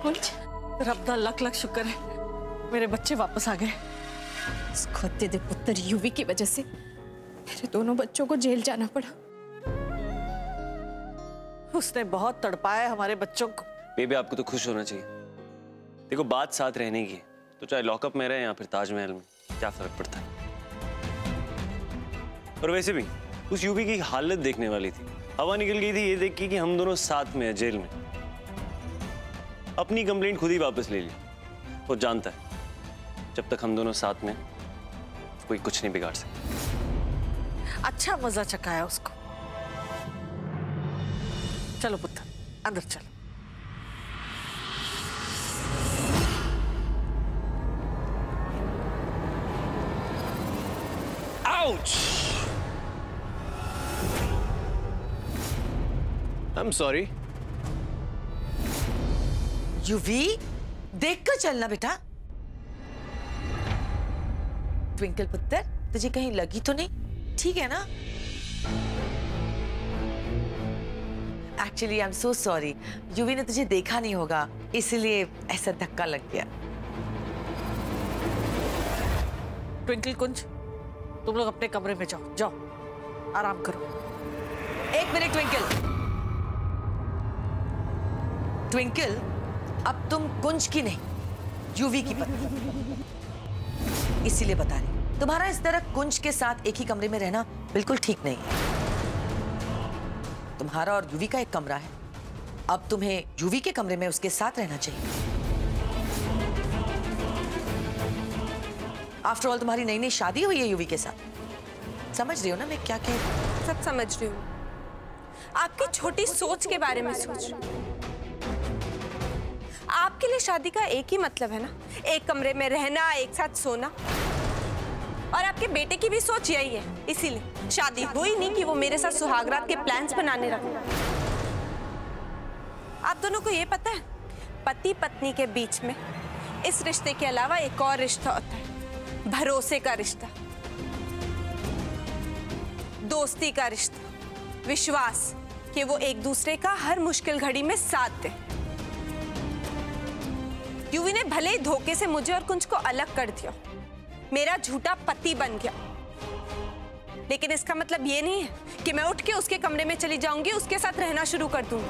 कुछ रब दा लख लख शुक्र है मेरे बच्चे वापस आ गए। इस खोते दे पुत्र यूवी की वजह से मेरे दोनों बच्चों को जेल जाना पड़ा। उसने बहुत तड़पाया हमारे बच्चों को। बेबी आपको तो खुश होना चाहिए। देखो बात साथ रहने की, तो चाहे लॉकअप में रहे या फिर ताजमहल में, क्या फर्क पड़ता है। और वैसे भी उस यूवी की हालत देखने वाली थी। हवा निकल गई थी ये देख के कि हम दोनों साथ में हैं जेल में। अपनी कंप्लेंट खुद ही वापस ले ली। वो जानता है जब तक हम दोनों साथ में कोई कुछ नहीं बिगाड़ सकता। अच्छा मजा चकाया उसको। चलो पुत्र अंदर चलो। Ouch! I'm sorry. यूवी, देख कर चलना बेटा। ट्विंकल पुत्र, तुझे कहीं लगी तो नहीं? ठीक है ना? Actually I am so sorry, UV ने तुझे देखा नहीं होगा, इसलिए ऐसा धक्का लग गया। ट्विंकल कुंज, तुम लोग अपने कमरे में जाओ, जाओ आराम करो। एक मिनट ट्विंकल। ट्विंकल, अब तुम कुंज की नहीं, यूवी की पत्नी। इसीलिए बता रही, तुम्हारा इस तरह कुंज के साथ एक ही कमरे में रहना बिल्कुल ठीक नहीं है। तुम्हारा और यूवी का एक कमरा है, अब तुम्हें यूवी के कमरे में उसके साथ रहना चाहिए। आफ्टर ऑल तुम्हारी नई नई शादी हुई है यूवी के साथ। समझ रही हो ना मैं क्या कह रही हूँ? सब समझ रही हूँ। आपकी छोटी सोच के बारे में सोच रही हूँ। आपके लिए शादी का एक ही मतलब है ना, एक कमरे में रहना, एक साथ सोना। और आपके बेटे की भी सोच यही है, इसीलिए शादी हुई नहीं कि वो मेरे साथ सुहागरात के प्लान्स बनाने लगे। आप दोनों को ये पता है, पति पत्नी के बीच में इस रिश्ते के अलावा एक और रिश्ता होता है, भरोसे का रिश्ता, दोस्ती का रिश्ता, विश्वास कि वो एक दूसरे का हर मुश्किल घड़ी में साथ दे। यूवी ने भले ही धोखे से मुझे और कुंज को अलग कर दिया, मेरा झूठा पति बन गया, लेकिन इसका मतलब ये नहीं है कि मैं उठ के उसके कमरे में चली जाऊंगी, उसके साथ रहना शुरू कर दूंगी।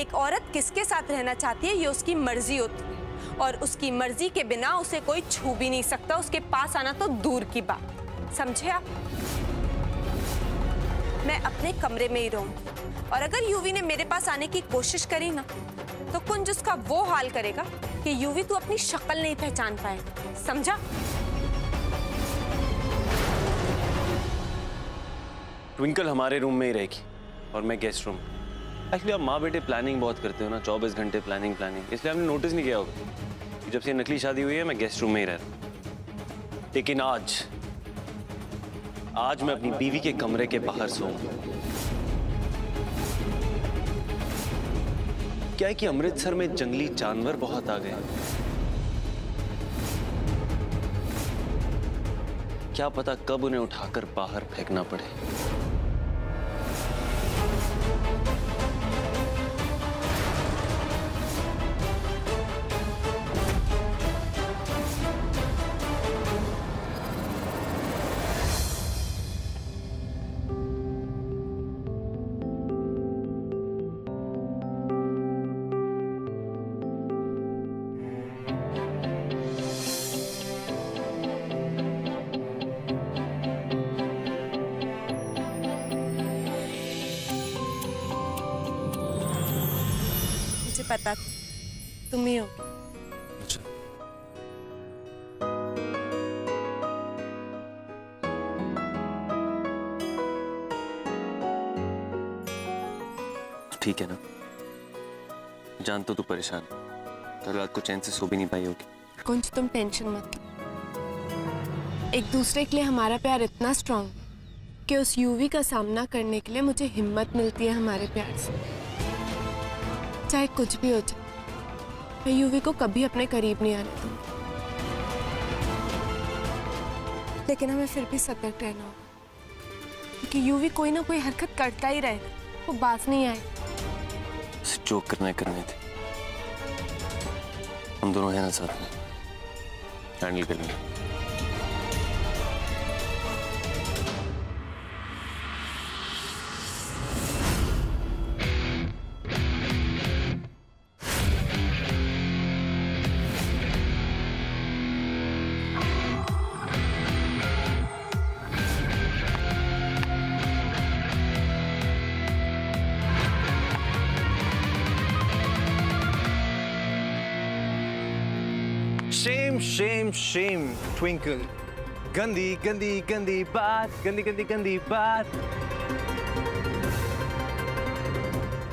एक औरत किसके साथ रहना चाहती है ये उसकी मर्जी होती है, और उसकी मर्जी के बिना उसे कोई छू भी नहीं सकता, उसके पास आना तो दूर की बात। समझे आप? मैं अपने कमरे में ही रहूंगी, और अगर यूवी ने मेरे पास आने की कोशिश करी ना, तो कुंज उसका वो हाल करेगा कि यूवी तू अपनी शक्ल नहीं पहचान पाएगा। समझा? ट्विंकल हमारे रूम में ही रहेगी और मैं गेस्ट रूम। एक्चुअली आप माँ बेटे प्लानिंग बहुत करते हो ना, 24 घंटे प्लानिंग, इसलिए आपने नोटिस नहीं किया होगा कि जब से नकली शादी हुई है मैं गेस्ट रूम में ही रह रहा हूं। लेकिन आज मैं अपनी बीवी के कमरे के बाहर सोऊंगा। क्या है कि अमृतसर में जंगली जानवर बहुत आ गए, क्या पता कब उन्हें उठाकर बाहर फेंकना पड़े। पता तुम ही हो। अच्छा। ठीक है ना, जान तो तू परेशान, कल रात को चैन से सो भी नहीं पाई होगी। कुंज तुम टेंशन मत लो, एक दूसरे के लिए हमारा प्यार इतना स्ट्रांग कि उस यूवी का सामना करने के लिए मुझे हिम्मत मिलती है हमारे प्यार से। चाहे कुछ भी हो जाए, मैं यूवी को कभी अपने करीब नहीं आने दूंगी, लेकिन हमें फिर भी सतर्क रहना होगा, क्योंकि यूवी कोई ना कोई हरकत करता ही रहेगा, वो बाज नहीं आए। आपसे जोक करने थे। हम दोनों हैं ना साथ में, हैंडल कर लेंगे। Shame, shame, Twinkle. गंदी गंदी गंदी बात, गंदी गंदी गंदी बात।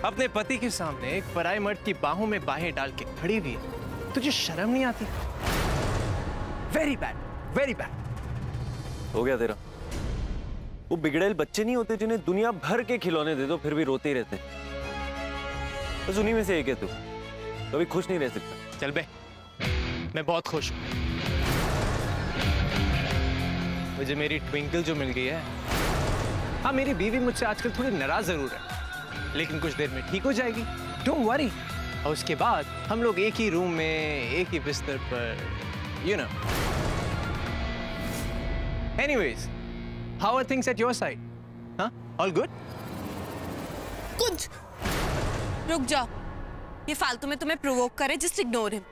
अपने पति के सामने एक पराये मर्द की बाहों में बाहें डाल के खड़ी हुई है, तुझे शर्म नहीं आती? Very bad, very bad. हो गया तेरा। वो बिगड़ेल बच्चे नहीं होते जिन्हें दुनिया भर के खिलौने दे दो फिर भी रोते ही रहते हैं। बस उन्हीं में से एक है तू। कभी खुश नहीं रह सकता। चल बे, मैं बहुत खुश हूं। मुझे मेरी ट्विंकल जो मिल गई है। हाँ, मेरी बीवी मुझसे आजकल थोड़ी नाराज जरूर है, लेकिन कुछ देर में ठीक हो जाएगी। Don't worry. और उसके बाद हम लोग एक ही रूम में, एक ही बिस्तर पर, you know. Anyways, how are things at your side? हाँ, ऑल गुड? कुंज, रुक जाओ। ये फालतू में तुम्हें प्रोवोक करे, just ignore him.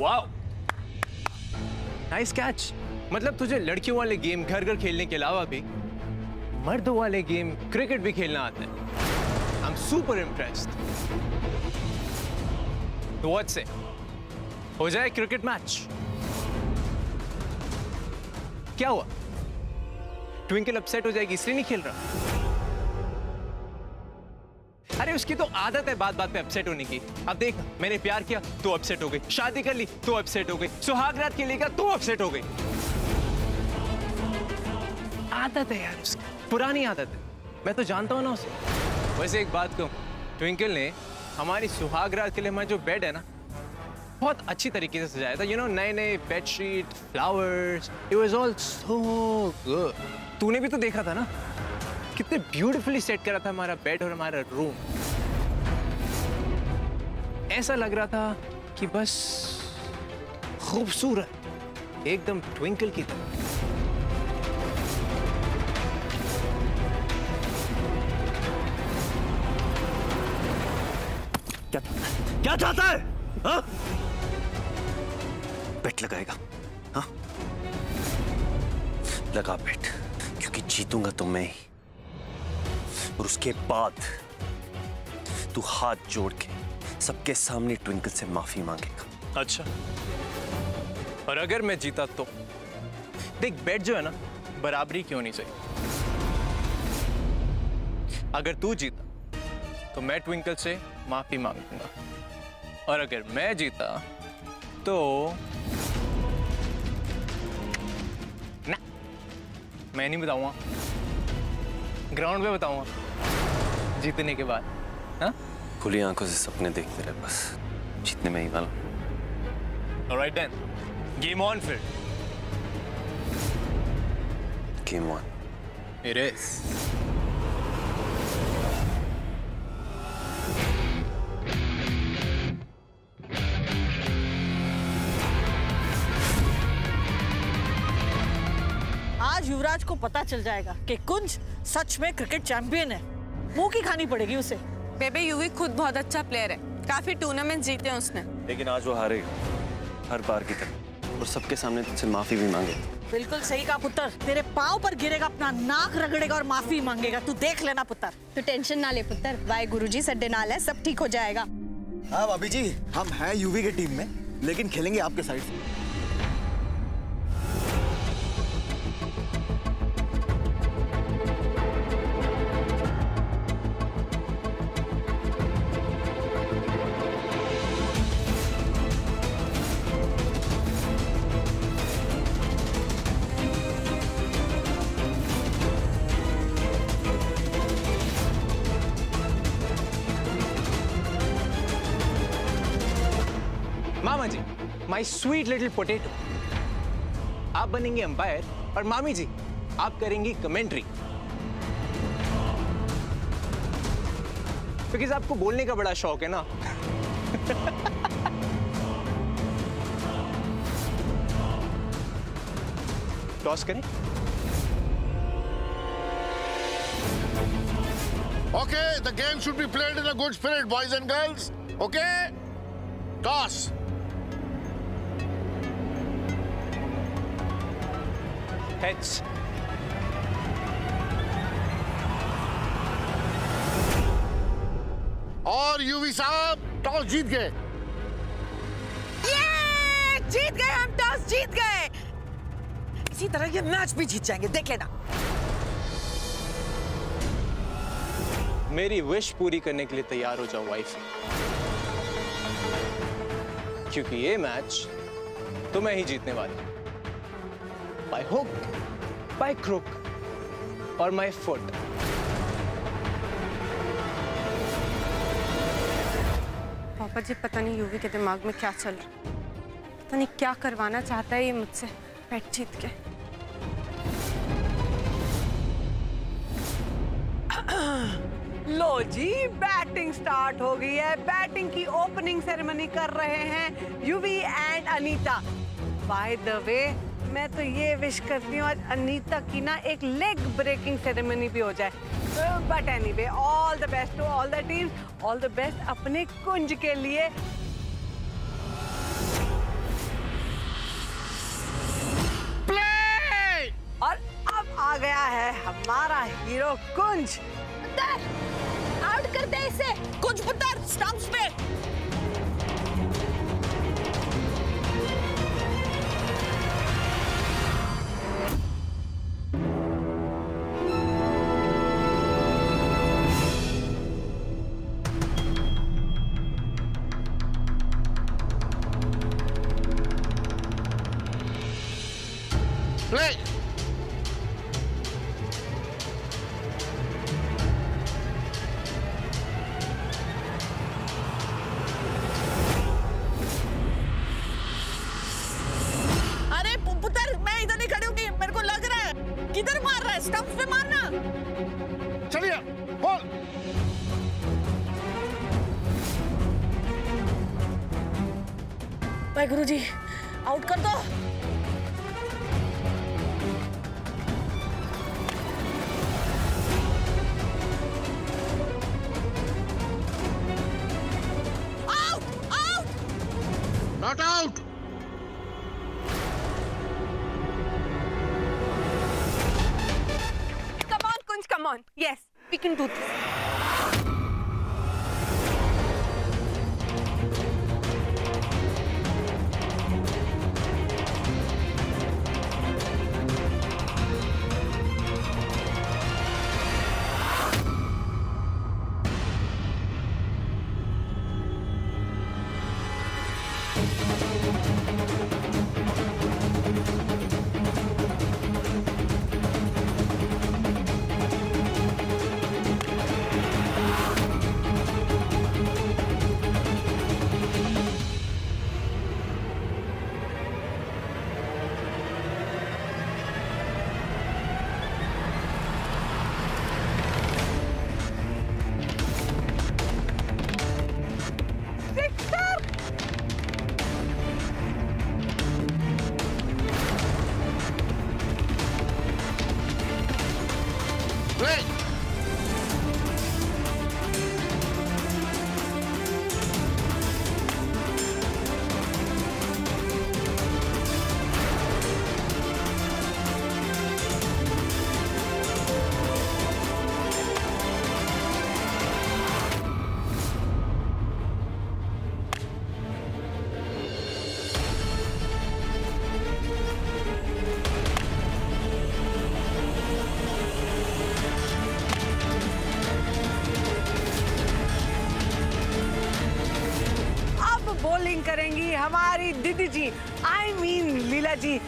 Wow, nice catch. मतलब तुझे लड़कियों वाले गेम घर घर खेलने के अलावा भी मर्दों वाले गेम क्रिकेट भी खेलना आता है। I'm super impressed. तो what say? हो जाए क्रिकेट मैच? क्या हुआ? ट्विंकल अपसेट हो जाएगी इसलिए नहीं खेल रहा? अरे उसकी तो आदत है बात बात पे अपसेट होने की। अब देख, मैंने प्यार किया तो अपसेट हो गई, शादी कर ली तो अपसेट हो गई, सुहागरात खेलेगा तो अपसेट हो गई। आदत है यार उसकी, पुरानी आदत है। मैं तो जानता हूं ना उसे। वैसे एक बात कहूं, ट्विंकल ने हमारी सुहागरात के लिए हमारा जो बेड है ना, बहुत अच्छी तरीके से सजाया था। यू नो, नए नए bedsheet, flowers, it was all so good. तूने भी तो देखा था ना, कितने ब्यूटीफुली सेट करा था हमारा बेड और हमारा रूम। ऐसा लग रहा था कि बस खूबसूरत, एकदम ट्विंकल की तरह। क्या चाहता है? हाँ? बेट लगाएगा? हाँ? लगा बेट, क्योंकि जीतूंगा तो मैं ही। और उसके बाद तू हाथ जोड़ के सबके सामने ट्विंकल से माफी मांगेगा। अच्छा, और अगर मैं जीता तो? देख, बेट जो है ना, बराबरी क्यों नहीं चाहिए। अगर तू जीता तो मैं ट्विंकल से माफी मांगूंगा, और अगर मैं जीता तो ना, मैं नहीं बताऊंगा, ग्राउंड पे बताऊंगा जीतने के बाद। हाँ, खुली आंखों से सपने देखते रहे, बस जीतने में ही वाला। ऑलराइट देन, गेम ऑन फिर। Game on. It is. आज युवराज को पता चल जाएगा कि कुंज सच में क्रिकेट चैंपियन है। मुंह की खानी पड़ेगी उसे। बेबे, यूवी खुद बहुत अच्छा प्लेयर है, काफी टूर्नामेंट जीते हैं उसने। लेकिन आज वो हारेगा, हर बार की तरह, और सबके सामने तुझसे माफी भी मांगेगा। बिल्कुल सही कहा पुत्र। तेरे पाँव पर गिरेगा, अपना नाक रगड़ेगा और माफी मांगेगा। तू देख लेना पुत्र। तो टेंशन ना ले पुत्र, वाहे गुरुजी सड्डे नाल है, सब ठीक हो जाएगा। हाँ भाभी जी, हम हैं यूवी की टीम में, लेकिन खेलेंगे आपके साइड से। मामा जी, माई स्वीट लिटिल पोटैटो, आप बनेंगे अंपायर और मामी जी आप करेंगी कमेंट्री। बिकॉज आपको बोलने का बड़ा शौक है ना। टॉस करें? Okay, the game should be played in a good spirit, boys and girls. Okay? Toss. Heads. और यूवी साहब टॉस जीत गए। ये जीत गए, हम टॉस जीत गए। इसी तरह ये मैच भी जीत जाएंगे, देख लेना। मेरी विश पूरी करने के लिए तैयार हो जाओ वाइफ, क्योंकि ये मैच तो मैं ही जीतने वाला हूं। बाय हुक, बाय क्रुक और माय फुट। पापा जी, पता नहीं यूवी के दिमाग में क्या चल रहा है, पता नहीं क्या करवाना चाहता है ये मुझसे मैच जीत के। लो जी, बैटिंग स्टार्ट हो गई है। बैटिंग की ओपनिंग सेरेमनी कर रहे हैं UV and Anita. By the way, मैं तो ये विश करती हूँ आज अनीता की ना एक लेग ब्रेकिंग सेरेमनी भी हो जाए। But anyway, all the best to all the team, all the best अपने कुंज के लिए। प्ले! और अब आ गया है हमारा हीरो कुंज। आउट कर दे इसे। कुछ पुत्र स्टंप्स पे। प्ले! किधर मार रहा है? स्टंप्स पे मारना। चलिए, बॉल। भाई गुरुजी, आउट कर दो। Out, out. Not out. Come on, yes, we can do this. Bowling करेंगी हमारी दीदी जी, I mean Leela ji.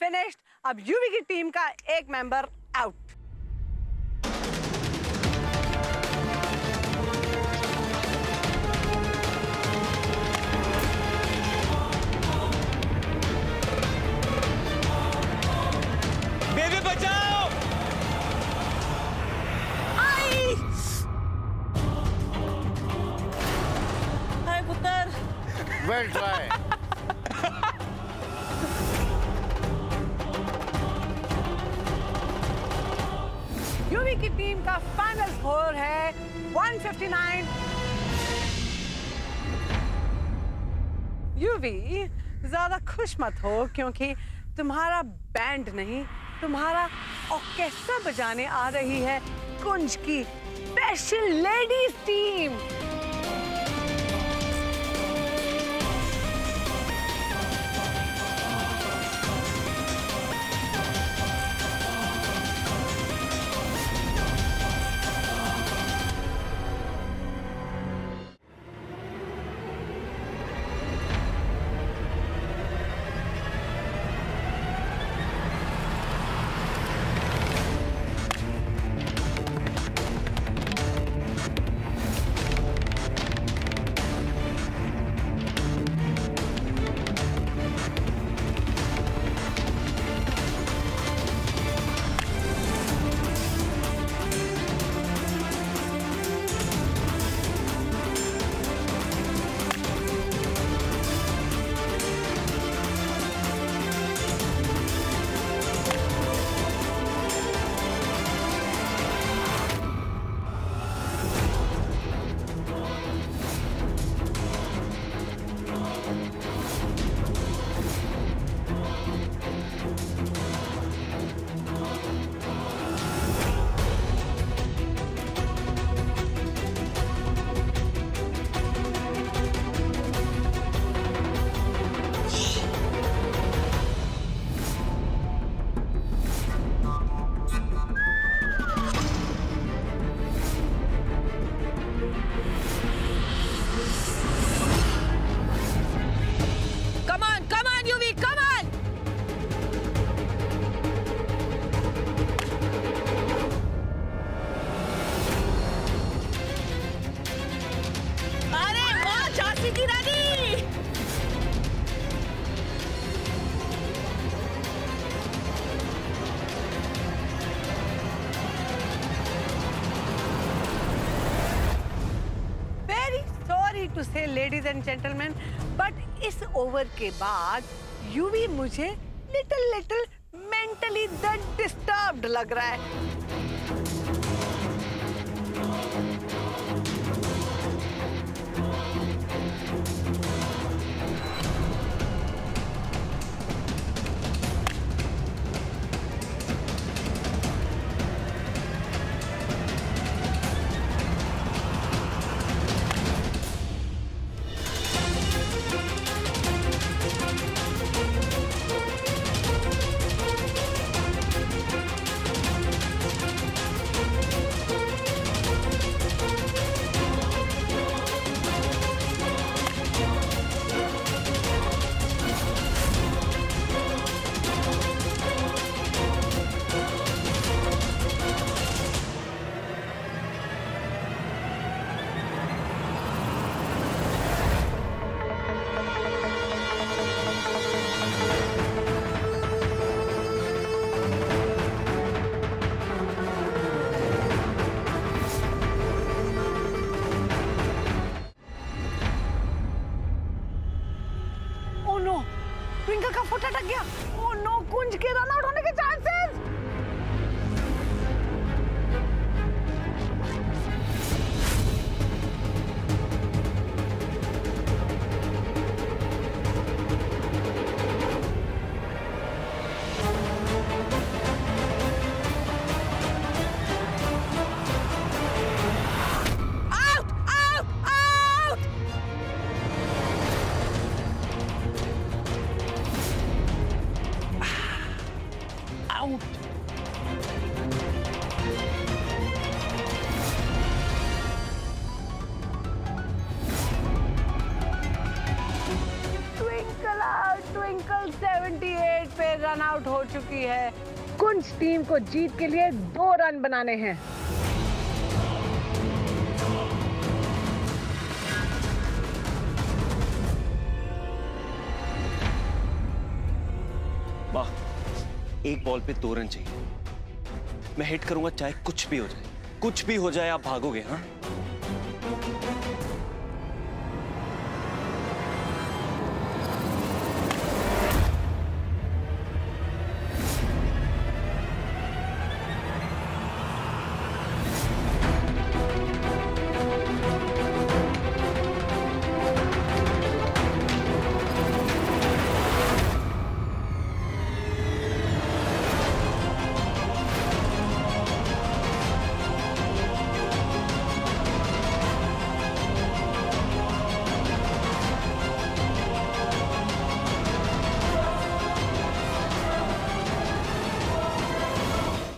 Finished. अब यूवी की टीम का एक मेंबर आउट। बेबी बचाओ! आई! हाय पुत्र। Well try. यूवी की टीम का फाइनल स्कोर है 159। यूवी ज्यादा खुश मत हो, क्योंकि तुम्हारा बैंड नहीं, तुम्हारा ऑर्केस्ट्रा बजाने आ रही है कुंज की स्पेशल लेडीज टीम। टू से लेडीज एंड जेंटलमैन, बट इस ओवर के बाद यूवी मुझे लिटिल मेंटली डिस्टर्ब्ड लग रहा है। ट्विंकल का फुट अटक गया। ओह नो, कुंज के रन आउट होने के चांसेस। रन आउट हो चुकी है। कुंज टीम को जीत के लिए 2 रन बनाने हैं। वाह, एक बॉल पे 2 रन चाहिए। मैं हिट करूंगा चाहे कुछ भी हो जाए, कुछ भी हो जाए। आप भागोगे? हाँ,